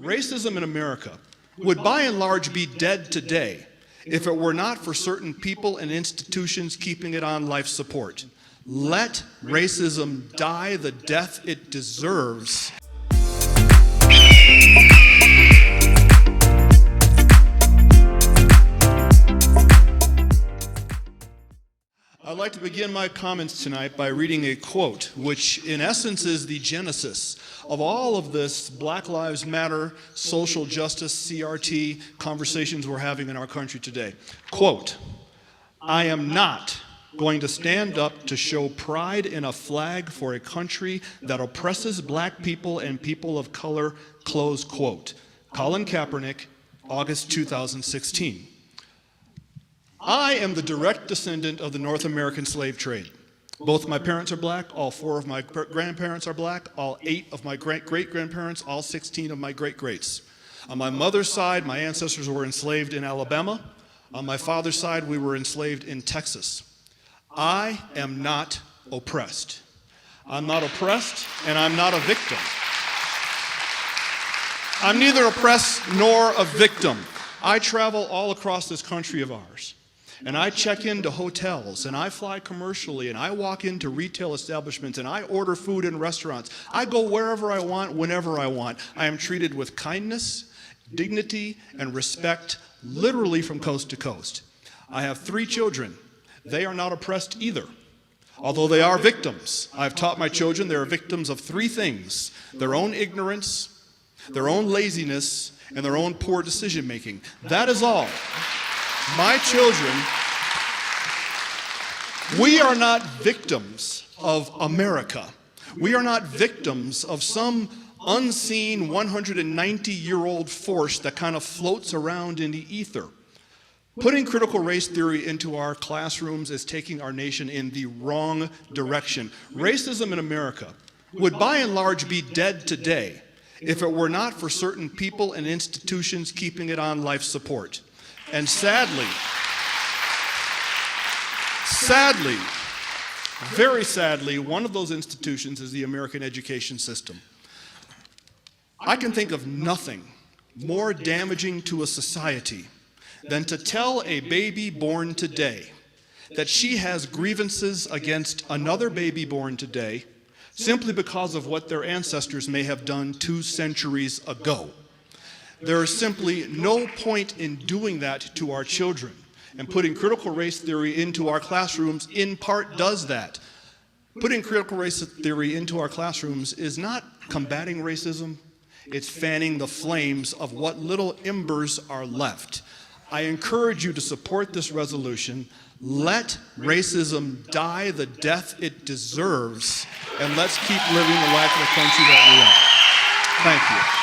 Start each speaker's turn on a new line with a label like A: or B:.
A: Racism in America would by and large be dead today if it were not for certain people and institutions keeping it on life support. Let racism die the death it deserves. I'd like to begin my comments tonight by reading a quote, which in essence is the genesis of all of this Black Lives Matter, social justice, CRT conversations we're having in our country today. Quote, "I am not going to stand up to show pride in a flag for a country that oppresses black people and people of color," close quote. Colin Kaepernick, August 2016. I am the direct descendant of the North American slave trade. Both my parents are black, all 4 of my grandparents are black, all 8 of my great-great-grandparents, all 16 of my great-greats. On my mother's side, my ancestors were enslaved in Alabama. On my father's side, we were enslaved in Texas. I am not oppressed. I'm not oppressed, and I'm not a victim. I'm neither oppressed nor a victim. I travel all across this country of ours. And I check into hotels, and I fly commercially, and I walk into retail establishments, and I order food in restaurants. I go wherever I want, whenever I want. I am treated with kindness, dignity, and respect, literally from coast to coast. I have 3 children. They are not oppressed either, although they are victims. I've taught my children they are victims of 3 things: their own ignorance, their own laziness, and their own poor decision making. That is all. My children, we are not victims of America. We are not victims of some unseen 190-year-old force that kind of floats around in the ether. Putting critical race theory into our classrooms is taking our nation in the wrong direction. Racism in America would by and large be dead today if it were not for certain people and institutions keeping it on life support. And sadly, very sadly, one of those institutions is the American education system. I can think of nothing more damaging to a society than to tell a baby born today that she has grievances against another baby born today simply because of what their ancestors may have done 2 centuries ago. There is simply no point in doing that to our children, and putting critical race theory into our classrooms in part does that. Putting critical race theory into our classrooms is not combating racism, it's fanning the flames of what little embers are left. I encourage you to support this resolution. Let racism die the death it deserves, and let's keep living the life of the country that we are. Thank you.